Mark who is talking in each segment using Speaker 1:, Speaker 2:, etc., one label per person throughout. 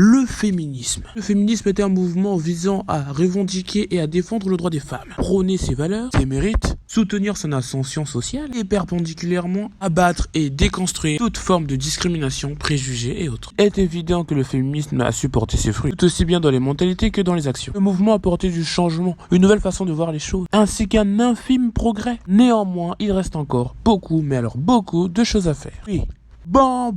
Speaker 1: Le féminisme. Le féminisme était un mouvement visant à revendiquer et à défendre le droit des femmes, prôner ses valeurs, ses mérites, soutenir son ascension sociale et perpendiculairement abattre et déconstruire toute forme de discrimination, préjugés et autres. Il est évident que le féminisme a su porter ses fruits, tout aussi bien dans les mentalités que dans les actions. Le mouvement a apporté du changement, une nouvelle façon de voir les choses, ainsi qu'un infime progrès. Néanmoins, il reste encore beaucoup, mais alors beaucoup de choses à faire. Oui. Bon,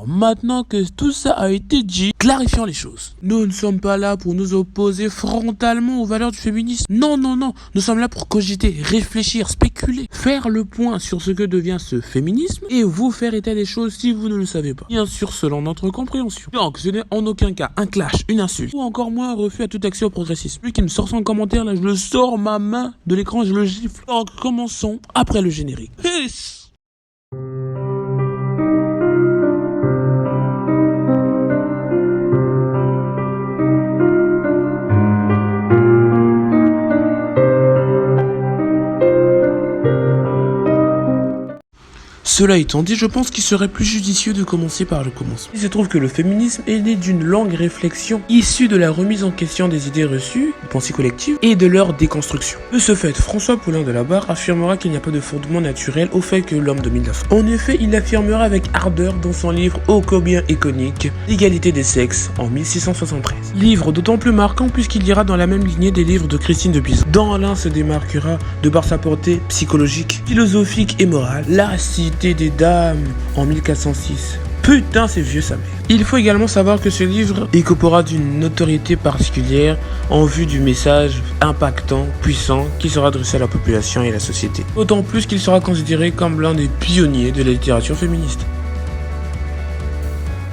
Speaker 1: maintenant que tout ça a été dit, clarifions les choses. Nous ne sommes pas là pour nous opposer frontalement aux valeurs du féminisme. Non, nous sommes là pour cogiter, réfléchir, spéculer, faire le point sur ce que devient ce féminisme et vous faire état des choses si vous ne le savez pas. Bien sûr, selon notre compréhension. Donc, ce n'est en aucun cas un clash, une insulte, ou encore moins un refus à tout accès au progressisme. Lui qui me sort son commentaire, là, je le sors ma main de l'écran, je le gifle. Donc, commençons après le générique. Peace! Cela étant dit, je pense qu'il serait plus judicieux de commencer par le commencement. Il se trouve que le féminisme est né d'une longue réflexion issue de la remise en question des idées reçues, des pensées collectives, et de leur déconstruction. De ce fait, François Paulin de la Barre affirmera qu'il n'y a pas de fondement naturel au fait que l'homme domine la femme. En effet, il affirmera avec ardeur dans son livre ô combien iconique, L'égalité des sexes, en 1673. Livre d'autant plus marquant puisqu'il ira dans la même lignée des livres de Christine de Pizan. Dans l'un se démarquera de par sa portée psychologique, philosophique et morale, la cité des dames en 1406. Putain, c'est vieux sa mère. Il faut également savoir que ce livre incorporera d'une notoriété particulière en vue du message impactant, puissant, qui sera adressé à la population et à la société. D'autant plus qu'il sera considéré comme l'un des pionniers de la littérature féministe.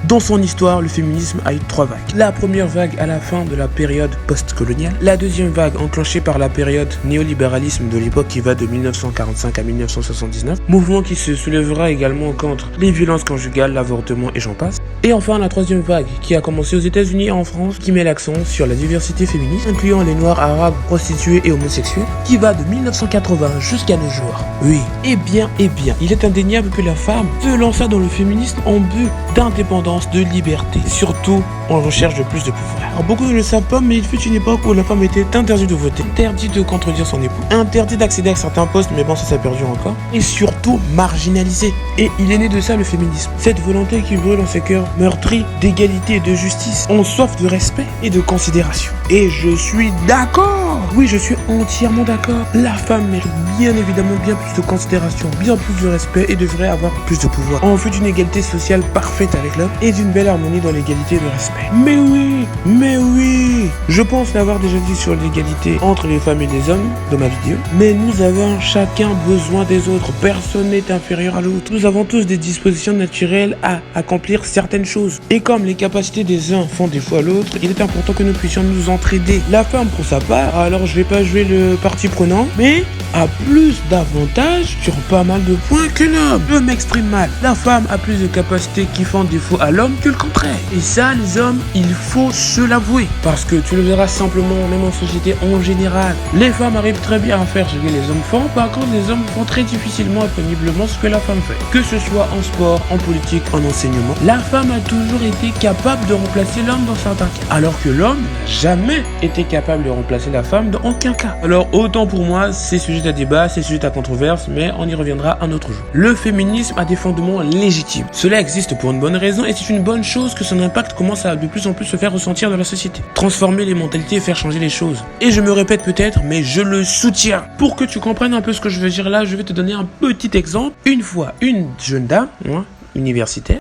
Speaker 1: Dans son histoire, le féminisme a eu 3 vagues. La première vague à la fin de la période post-coloniale. La deuxième vague enclenchée par la période néolibéralisme de l'époque qui va de 1945 à 1979. Mouvement qui se soulèvera également contre les violences conjugales, l'avortement et j'en passe. Et enfin la troisième vague qui a commencé aux États-Unis et en France qui met l'accent sur la diversité féministe, incluant les noirs, arabes, prostituées et homosexuels, qui va de 1980 jusqu'à nos jours. Oui, eh bien, il est indéniable que la femme se lança dans le féminisme en but d'indépendance, de liberté, surtout en recherche de plus de pouvoir. Alors beaucoup ne le savent pas, mais il fut une époque où la femme était interdite de voter, interdite de contredire son époux, interdite d'accéder à certains postes, mais bon ça s'est perdu encore, et surtout marginalisée. Et il est né de ça le féminisme, cette volonté qui brûle dans ses cœurs meurtris d'égalité et de justice, en soif de respect et de considération. Et je suis d'accord, oui je suis entièrement d'accord, la femme mérite bien évidemment bien plus de considération, bien plus de respect et devrait avoir plus de pouvoir, en vue d'une égalité sociale parfaite avec l'homme et d'une belle harmonie dans l'égalité et le respect. Mais oui, je pense l'avoir déjà dit sur l'égalité entre les femmes et les hommes dans ma vidéo, mais nous avons chacun besoin des autres, personne n'est inférieur à l'autre. Nous avons tous des dispositions naturelles à accomplir certaines choses, et comme les capacités des uns font défaut à l'autre, il est important que nous puissions nous entraider. La femme pour sa part, alors je vais pas jouer le parti prenant, mais a plus d'avantages sur pas mal de points que l'homme. Je m'exprime mal, la femme a plus de capacités qui font défaut à l'homme que le contraire. Et ça, les hommes, il faut se l'avouer. Parce que tu le verras simplement, même en société en général, les femmes arrivent très bien à faire ce que les hommes font. Par contre, les hommes font très difficilement et péniblement ce que la femme fait. Que ce soit en sport, en politique, en enseignement, la femme a toujours été capable de remplacer l'homme dans certains cas. Alors que l'homme n'a jamais été capable de remplacer la femme dans aucun cas. Alors, autant pour moi, c'est sujet à débat, c'est sujet à controverse, mais on y reviendra un autre jour. Le féminisme a des fondements légitimes. Cela existe pour une bonne raison et c'est une bonne chose que son impact commence à de plus en plus se faire ressentir dans la société. Transformer les mentalités et faire changer les choses. Et je me répète peut-être, mais je le soutiens. Pour que tu comprennes un peu ce que je veux dire là, je vais te donner un petit exemple. Une fois, une jeune dame, universitaire,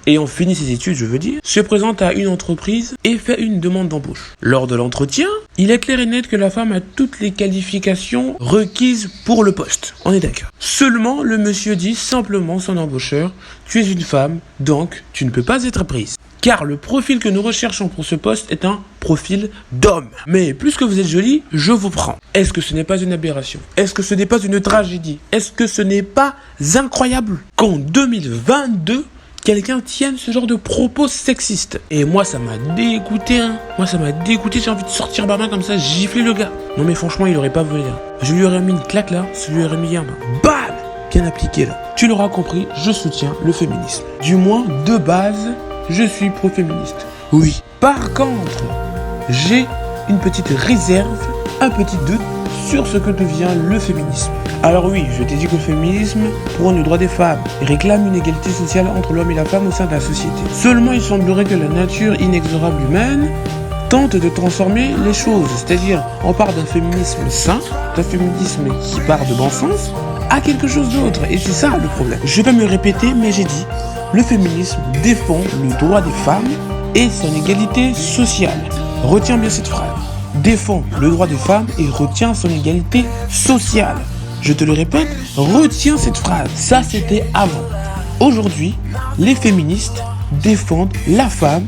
Speaker 1: ayant fini ses études, je veux dire, se présente à une entreprise et fait une demande d'embauche. Lors de l'entretien, il est clair et net que la femme a toutes les qualifications requises pour le poste. On est d'accord. Seulement, le monsieur dit simplement son embaucheur, tu es une femme, donc tu ne peux pas être prise. Car le profil que nous recherchons pour ce poste est un profil d'homme. Mais puisque vous êtes jolie, je vous prends. Est-ce que ce n'est pas une aberration? Est-ce que ce n'est pas une tragédie? Est-ce que ce n'est pas incroyable qu'en 2022, quelqu'un tienne ce genre de propos sexistes? Et moi, ça m'a dégoûté, j'ai envie de sortir ma main comme ça, gifler le gars. Non mais franchement, il aurait pas volé. Je lui aurais mis une claque là, je lui aurais mis un bam, bien appliqué là. Tu l'auras compris, je soutiens le féminisme. Du moins, de base, je suis pro-féministe. Oui. Par contre, j'ai une petite réserve, un petit doute sur ce que devient le féminisme. Alors oui, je t'ai dit que le féminisme prône le droit des femmes et réclame une égalité sociale entre l'homme et la femme au sein de la société. Seulement, il semblerait que la nature inexorable humaine tente de transformer les choses. C'est-à-dire, on part d'un féminisme sain, d'un féminisme qui part de bon sens, à quelque chose d'autre. Et c'est ça le problème. Je vais me répéter, mais j'ai dit, le féminisme défend le droit des femmes et son égalité sociale. Retiens bien cette phrase. Défend le droit des femmes et retient son égalité sociale. Je te le répète, retiens cette phrase. Ça, c'était avant. Aujourd'hui, les féministes défendent la femme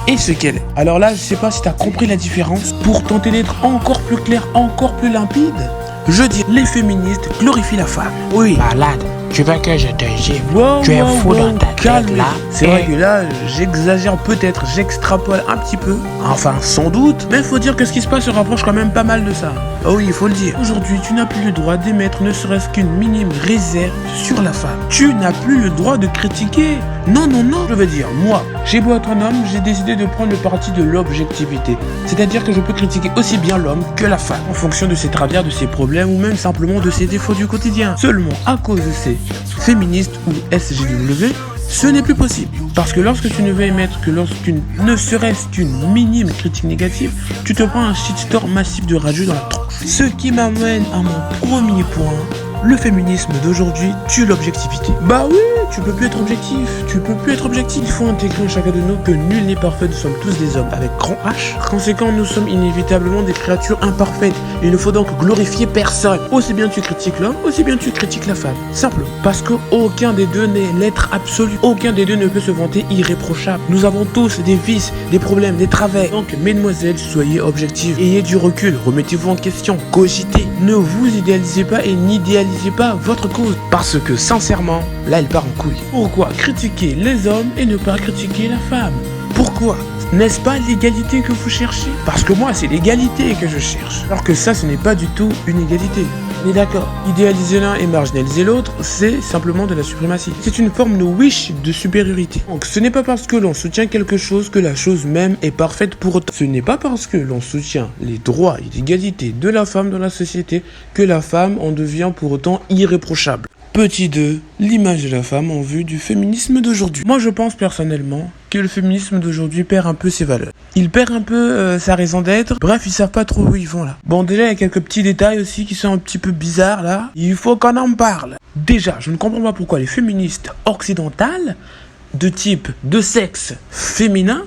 Speaker 1: et ce qu'elle est. Alors là, je sais pas si tu as compris la différence. Pour tenter d'être encore plus clair, encore plus limpide, je dis les féministes glorifient la femme. Oui.
Speaker 2: Malade, tu veux que je te gifle?
Speaker 1: Wow,
Speaker 2: Tu es fou dans ta tête là.
Speaker 1: C'est vrai que là, j'exagère peut-être, j'extrapole un petit peu. Enfin, sans doute. Mais il faut dire que ce qui se passe se rapproche quand même pas mal de ça. Oh oui, il faut le dire. Aujourd'hui, tu n'as plus le droit d'émettre ne serait-ce qu'une minime réserve sur la femme. Tu n'as plus le droit de critiquer. Non, non, non. Je veux dire, moi, j'ai beau être un homme, j'ai décidé de prendre le parti de l'objectivité. C'est-à-dire que je peux critiquer aussi bien l'homme que la femme, en fonction de ses travers, de ses problèmes ou même simplement de ses défauts du quotidien. Seulement à cause de ces féministes ou SJW, ce n'est plus possible. Parce que lorsque tu ne veux émettre que lorsqu'une, ne serait-ce qu'une minime critique négative, tu te prends un shitstorm massif de rageux dans la tronche. Ce qui m'amène à mon premier point. Le féminisme d'aujourd'hui tue l'objectivité. Bah oui, tu peux plus être objectif. Tu peux plus être objectif. Il faut intégrer en chacun de nous que nul n'est parfait. Nous sommes tous des hommes avec grand H. Par conséquent, nous sommes inévitablement des créatures imparfaites. Il ne faut donc glorifier personne. Aussi bien tu critiques l'homme, aussi bien tu critiques la femme. Simplement. Parce que aucun des deux n'est l'être absolu. Aucun des deux ne peut se vanter irréprochable. Nous avons tous des vices, des problèmes, des travers. Donc, mesdemoiselles, soyez objectives. Ayez du recul. Remettez-vous en question. Cogitez. Ne vous idéalisez pas et n'idéalisez pas votre cause. Parce que sincèrement, là elle part en couille. Pourquoi critiquer les hommes et ne pas critiquer la femme? Pourquoi? N'est-ce pas l'égalité que vous cherchez? Parce que moi c'est l'égalité que je cherche. Alors que ça ce n'est pas du tout une égalité. On est d'accord. Idéaliser l'un et marginaliser l'autre, c'est simplement de la suprématie. C'est une forme de wish de supériorité. Donc ce n'est pas parce que l'on soutient quelque chose que la chose même est parfaite pour autant. Ce n'est pas parce que l'on soutient les droits et l'égalité de la femme dans la société que la femme en devient pour autant irréprochable. Petit 2, l'image de la femme en vue du féminisme d'aujourd'hui. Moi je pense personnellement que le féminisme d'aujourd'hui perd un peu ses valeurs. Il perd un peu sa raison d'être. Bref, ils savent pas trop où ils vont là. Bon, déjà il y a quelques petits détails aussi qui sont un petit peu bizarres là. Il faut qu'on en parle. Déjà, je ne comprends pas pourquoi les féministes occidentales de type de sexe féminin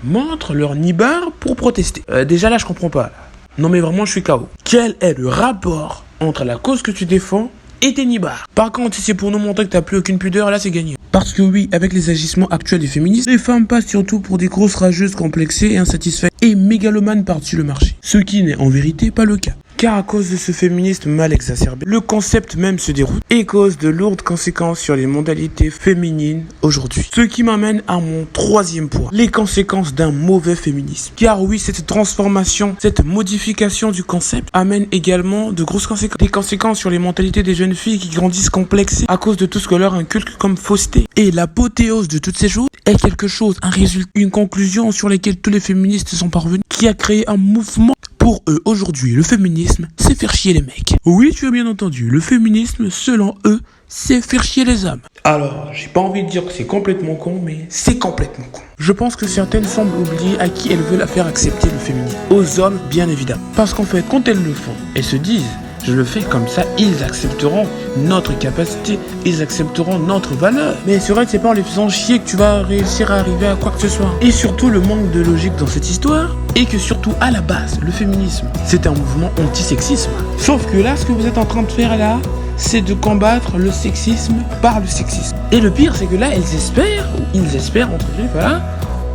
Speaker 1: montrent leur nibar pour protester. Déjà là je comprends pas. Non mais vraiment je suis KO. Quel est le rapport entre la cause que tu défends et tes nibards? Par contre, si c'est pour nous montrer que t'as plus aucune pudeur, là c'est gagné. Parce que oui, avec les agissements actuels des féministes, les femmes passent surtout pour des grosses rageuses complexées et insatisfaites et mégalomanes par-dessus le marché. Ce qui n'est en vérité pas le cas. Car à cause de ce féminisme mal exacerbé, le concept même se déroute et cause de lourdes conséquences sur les mentalités féminines aujourd'hui. Ce qui m'amène à mon troisième point, les conséquences d'un mauvais féminisme. Car oui, cette transformation, cette modification du concept amène également de grosses conséquences. Des conséquences sur les mentalités des jeunes filles qui grandissent complexées à cause de tout ce que leur inculque comme fausseté. Et l'apothéose de toutes ces choses est quelque chose, un résultat, une conclusion sur laquelle tous les féministes sont parvenus, qui a créé un mouvement. Pour eux, aujourd'hui, le féminisme, c'est faire chier les mecs. Oui, tu as bien entendu, le féminisme, selon eux, c'est faire chier les hommes. Alors, j'ai pas envie de dire que c'est complètement con, mais c'est complètement con. Je pense que certaines semblent oublier à qui elles veulent faire accepter le féminisme. Aux hommes, bien évidemment. Parce qu'en fait, quand elles le font, elles se disent, je le fais comme ça, ils accepteront notre capacité, ils accepteront notre valeur. Mais c'est vrai que c'est pas en les faisant chier que tu vas réussir à arriver à quoi que ce soit. Et surtout, le manque de logique dans cette histoire, et que surtout, à la base, le féminisme, c'est un mouvement anti-sexisme. Sauf que là, ce que vous êtes en train de faire là, c'est de combattre le sexisme par le sexisme. Et le pire, c'est que là, ils espèrent, entre guillemets, voilà,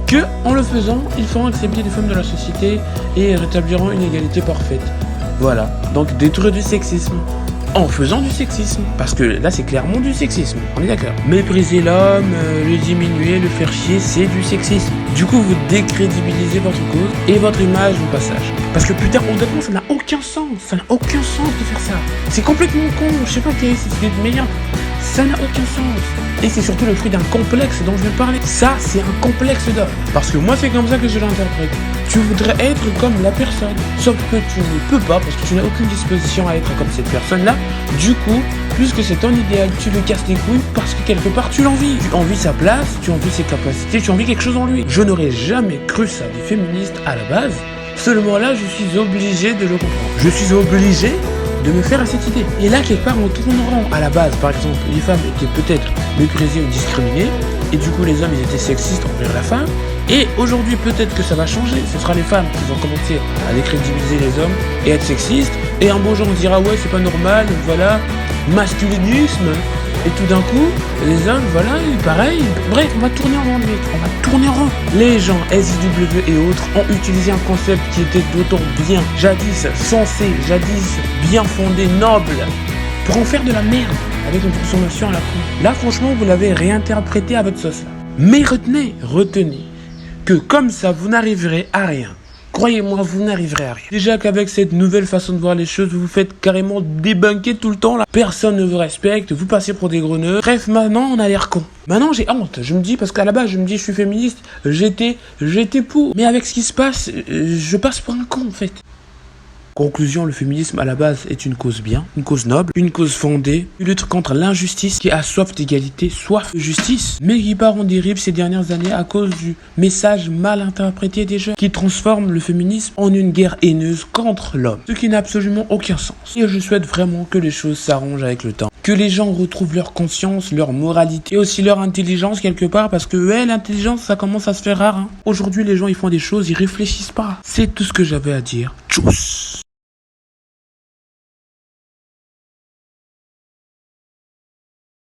Speaker 1: que en le faisant, ils feront accepter les femmes de la société et rétabliront une égalité parfaite. Voilà, donc détruire du sexisme en faisant du sexisme. Parce que là, c'est clairement du sexisme, on est d'accord. Mépriser l'homme, le diminuer, le faire chier, c'est du sexisme. Du coup, vous décrédibilisez votre cause et votre image au passage. Parce que putain, honnêtement, ça n'a aucun sens. Ça n'a aucun sens de faire ça. C'est complètement con, je sais pas quelle est cette idée de meilleur. Ça n'a aucun sens. Et c'est surtout le fruit d'un complexe dont je viens de parler. Ça, c'est un complexe d'homme. Parce que moi, c'est comme ça que je l'interprète. Tu voudrais être comme la personne. Sauf que tu ne peux pas parce que tu n'as aucune disposition à être comme cette personne-là. Du coup, puisque c'est ton idéal, tu lui casses les couilles parce que quelque part tu l'envies. Tu envies sa place, tu envies ses capacités, tu envies quelque chose en lui. Je n'aurais jamais cru ça des féministes à la base. Seulement là, je suis obligé de le comprendre. Je suis obligé de me faire à cette idée. Et là, quelque part, on tourne rond. À la base, par exemple, les femmes étaient peut-être méprisées ou discriminées, et du coup, les hommes, ils étaient sexistes envers la femme. Et aujourd'hui, peut-être que ça va changer. Ce sera les femmes qui vont commencer à décrédibiliser les hommes et être sexistes. Et un beau jour, on se dira, ouais, c'est pas normal, voilà, masculinisme. Et tout d'un coup, les hommes, voilà, pareil. Bref, on va tourner en rond, mec. On va tourner en rond. Les gens, SJW et autres, ont utilisé un concept qui était d'autant bien, jadis sensé, jadis bien fondé, noble, pour en faire de la merde, avec une consommation à la con. Là, franchement, vous l'avez réinterprété à votre sauce. Mais retenez que comme ça, vous n'arriverez à rien. Croyez-moi, vous n'arriverez à rien. Déjà qu'avec cette nouvelle façon de voir les choses, vous vous faites carrément débunker tout le temps là. Personne ne vous respecte, vous passez pour des greneux. Bref, maintenant on a l'air con. Maintenant j'ai honte. Je me dis, parce qu'à la base je me dis je suis féministe, j'étais pour. Mais avec ce qui se passe, je passe pour un con en fait. Conclusion, le féminisme à la base est une cause bien, une cause noble, une cause fondée, une lutte contre l'injustice qui a soif d'égalité, soif de justice, mais qui part en dérive ces dernières années à cause du message mal interprété des jeunes qui transforme le féminisme en une guerre haineuse contre l'homme, ce qui n'a absolument aucun sens. Et je souhaite vraiment que les choses s'arrangent avec le temps, que les gens retrouvent leur conscience, leur moralité et aussi leur intelligence quelque part, parce que l'intelligence ça commence à se faire rare. Aujourd'hui les gens ils font des choses, ils réfléchissent pas. C'est tout ce que j'avais à dire. Tchuss.